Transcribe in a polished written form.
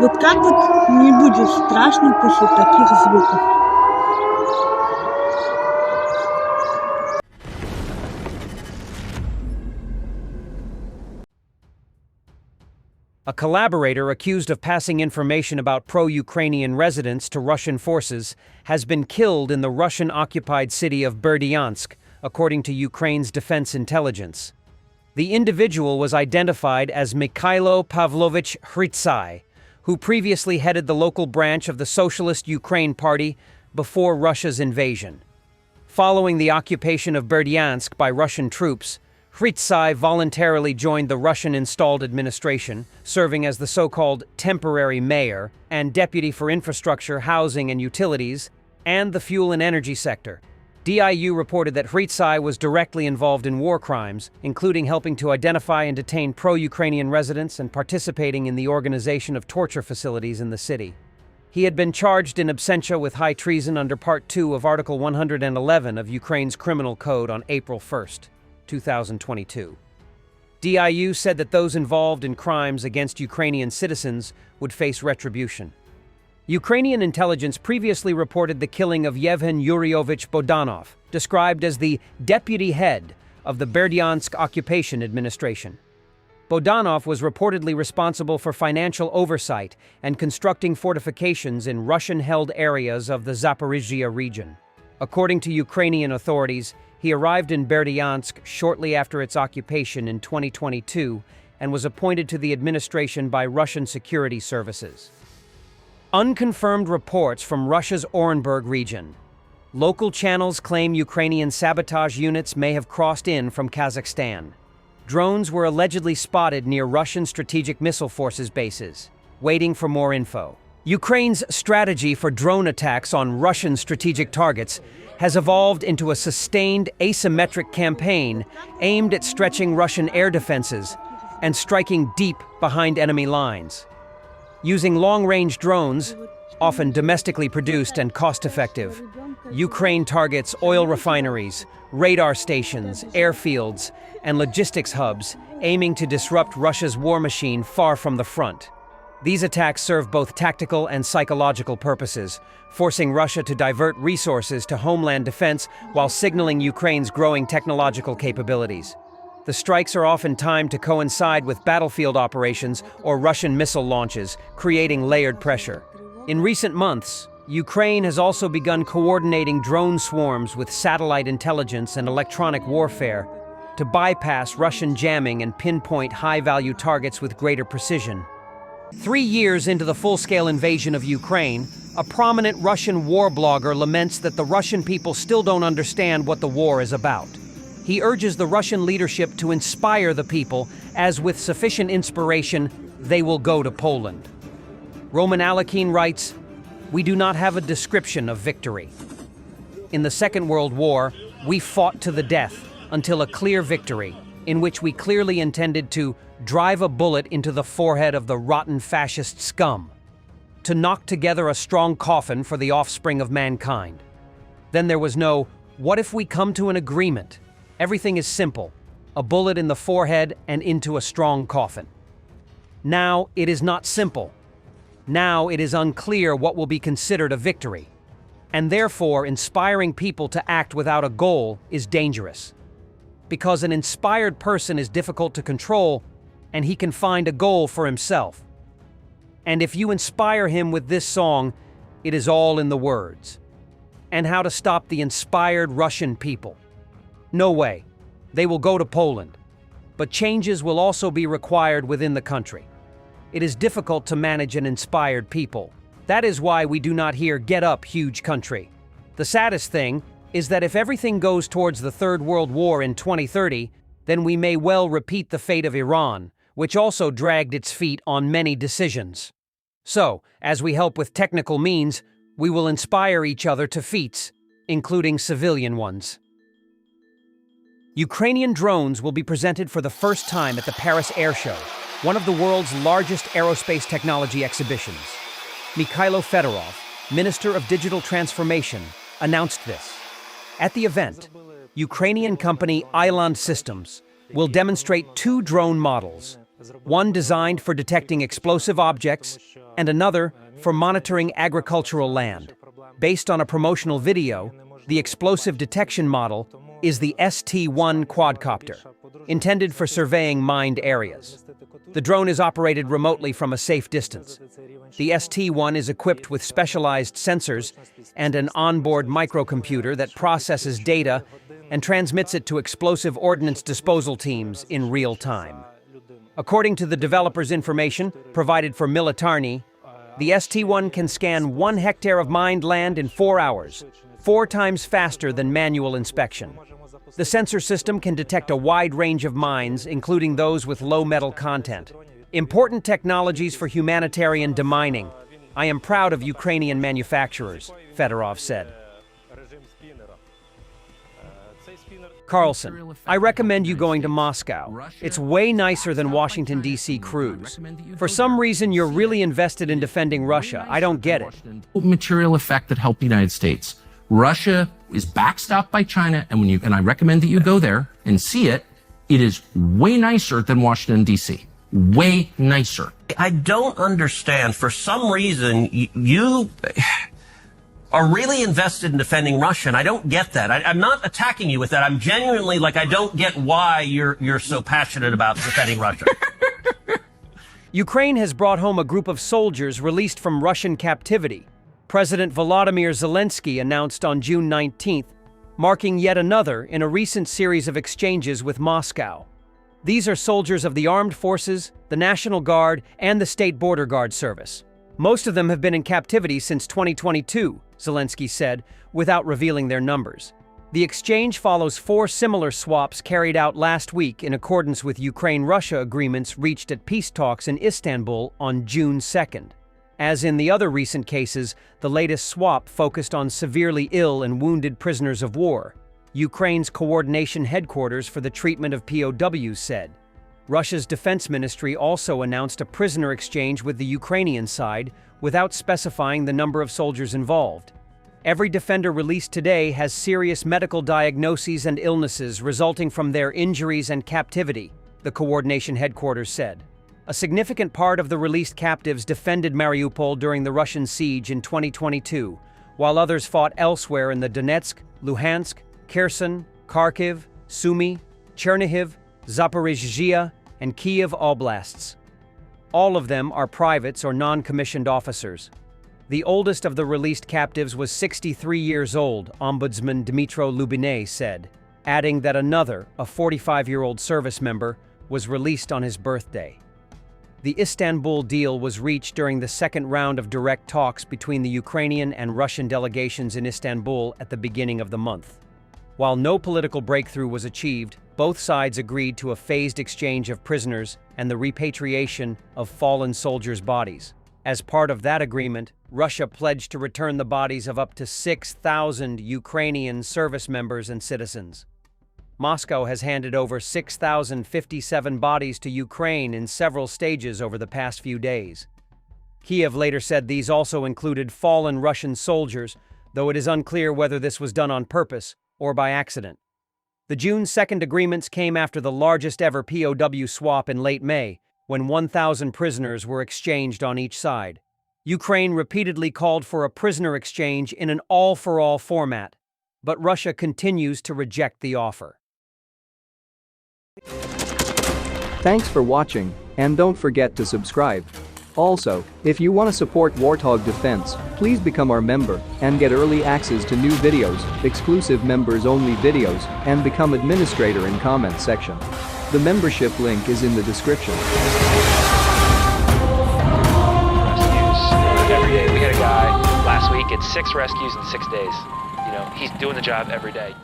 Вот как вот не будет страшно после таких звуков? A collaborator accused of passing information about pro-Ukrainian residents to Russian forces has been killed in the Russian-occupied city of Berdyansk, according to Ukraine's defense intelligence. The individual was identified as Mikhailo Pavlovich Hritsai, who previously headed the local branch of the Socialist Ukraine Party before Russia's invasion. Following the occupation of Berdyansk by Russian troops, Hritsai voluntarily joined the Russian-installed administration, serving as the so-called temporary mayor and deputy for infrastructure, housing and utilities, and the fuel and energy sector. DIU reported that Hritsai was directly involved in war crimes, including helping to identify and detain pro-Ukrainian residents and participating in the organization of torture facilities in the city. He had been charged in absentia with high treason under Part 2 of Article 111 of Ukraine's Criminal Code on April 1st. 2022. DIU said that those involved in crimes against Ukrainian citizens would face retribution. Ukrainian intelligence previously reported the killing of Yevhen Yuryovich Bogdanov, described as the deputy head of the Berdyansk occupation administration. Bogdanov was reportedly responsible for financial oversight and constructing fortifications in Russian-held areas of the Zaporizhzhia region. According to Ukrainian authorities, he arrived in Berdyansk shortly after its occupation in 2022 and was appointed to the administration by Russian security services. Unconfirmed reports from Russia's Orenburg region. Local channels claim Ukrainian sabotage units may have crossed in from Kazakhstan. Drones were allegedly spotted near Russian strategic missile forces bases. Waiting for more info. Ukraine's strategy for drone attacks on Russian strategic targets has evolved into a sustained asymmetric campaign aimed at stretching Russian air defenses and striking deep behind enemy lines. Using long-range drones, often domestically produced and cost-effective, Ukraine targets oil refineries, radar stations, airfields, and logistics hubs, aiming to disrupt Russia's war machine far from the front. These attacks serve both tactical and psychological purposes, forcing Russia to divert resources to homeland defense while signaling Ukraine's growing technological capabilities. The strikes are often timed to coincide with battlefield operations or Russian missile launches, creating layered pressure. In recent months, Ukraine has also begun coordinating drone swarms with satellite intelligence and electronic warfare to bypass Russian jamming and pinpoint high-value targets with greater precision. 3 years into the full-scale invasion of Ukraine, a prominent Russian war blogger laments that the Russian people still don't understand what the war is about. He urges the Russian leadership to inspire the people, as with sufficient inspiration, they will go to Poland. Roman Alekhine writes, "We do not have a description of victory. In the Second World War, we fought to the death until a clear victory, in which we clearly intended to drive a bullet into the forehead of the rotten fascist scum, to knock together a strong coffin for the offspring of mankind. Then there was no, what if we come to an agreement? Everything is simple, a bullet in the forehead and into a strong coffin. Now it is not simple. Now it is unclear what will be considered a victory. And therefore, inspiring people to act without a goal is dangerous. Because an inspired person is difficult to control, and he can find a goal for himself. And if you inspire him with this song, it is all in the words. And how to stop the inspired Russian people. No way. They will go to Poland. But changes will also be required within the country. It is difficult to manage an inspired people. That is why we do not hear "Get up, huge country." The saddest thing is that if everything goes towards the Third World War in 2030, then we may well repeat the fate of Iran, which also dragged its feet on many decisions. So, as we help with technical means, we will inspire each other to feats, including civilian ones. Ukrainian drones will be presented for the first time at the Paris Air Show, one of the world's largest aerospace technology exhibitions. Mikhailo Fedorov, Minister of Digital Transformation, announced this. At the event, Ukrainian company Island Systems will demonstrate 2 drone models, one designed for detecting explosive objects and another for monitoring agricultural land. Based on a promotional video, the explosive detection model is the ST-1 quadcopter, intended for surveying mined areas. The drone is operated remotely from a safe distance. The ST-1 is equipped with specialized sensors and an onboard microcomputer that processes data and transmits it to explosive ordnance disposal teams in real time. According to the developer's information provided for Militarny, the ST-1 can scan 1 hectare of mined land in 4 hours, 4 times faster than manual inspection. The sensor system can detect a wide range of mines, including those with low metal content. Important technologies for humanitarian demining. I am proud of Ukrainian manufacturers, Fedorov said. Carlson, I recommend you going to Moscow. It's way nicer than Washington, D.C. cruise. For some reason, you're really invested in defending Russia. I don't get it. Material effect that helped the United States. Russia is backstopped by China, and I recommend that you go there and see it. It is way nicer than Washington, D.C. Way nicer. I don't understand. For some reason, you are really invested in defending Russia, and I don't get that. I'm not attacking you with that. I'm genuinely, I don't get why you're so passionate about defending Russia. Ukraine has brought home a group of soldiers released from Russian captivity. President Volodymyr Zelensky announced on June 19th, marking yet another in a recent series of exchanges with Moscow. These are soldiers of the armed forces, the National Guard, and the State Border Guard Service. Most of them have been in captivity since 2022, Zelensky said, without revealing their numbers. The exchange follows 4 similar swaps carried out last week in accordance with Ukraine-Russia agreements reached at peace talks in Istanbul on June 2nd. As in the other recent cases, the latest swap focused on severely ill and wounded prisoners of war, Ukraine's coordination headquarters for the treatment of POWs said. Russia's defense ministry also announced a prisoner exchange with the Ukrainian side without specifying the number of soldiers involved. Every defender released today has serious medical diagnoses and illnesses resulting from their injuries and captivity, the coordination headquarters said. A significant part of the released captives defended Mariupol during the Russian siege in 2022, while others fought elsewhere in the Donetsk, Luhansk, Kherson, Kharkiv, Sumy, Chernihiv, Zaporizhzhia, and Kiev oblasts. All of them are privates or non-commissioned officers. The oldest of the released captives was 63 years old, Ombudsman Dmytro Lubinets said, adding that another, a 45-year-old service member, was released on his birthday. The Istanbul deal was reached during the second round of direct talks between the Ukrainian and Russian delegations in Istanbul at the beginning of the month. While no political breakthrough was achieved, both sides agreed to a phased exchange of prisoners and the repatriation of fallen soldiers' bodies. As part of that agreement, Russia pledged to return the bodies of up to 6,000 Ukrainian service members and citizens. Moscow has handed over 6,057 bodies to Ukraine in several stages over the past few days. Kiev later said these also included fallen Russian soldiers, though it is unclear whether this was done on purpose or by accident. The June 2nd agreements came after the largest ever POW swap in late May, when 1,000 prisoners were exchanged on each side. Ukraine repeatedly called for a prisoner exchange in an all-for-all format, but Russia continues to reject the offer. Thanks for watching, and don't forget to subscribe. Also, if you want to support Warthog Defense, please become our member and get early access to new videos, exclusive members-only videos, and become administrator in comment section. The membership link is in the description. Rescues every day. We had a guy last week at 6 rescues in 6 days. He's doing the job every day.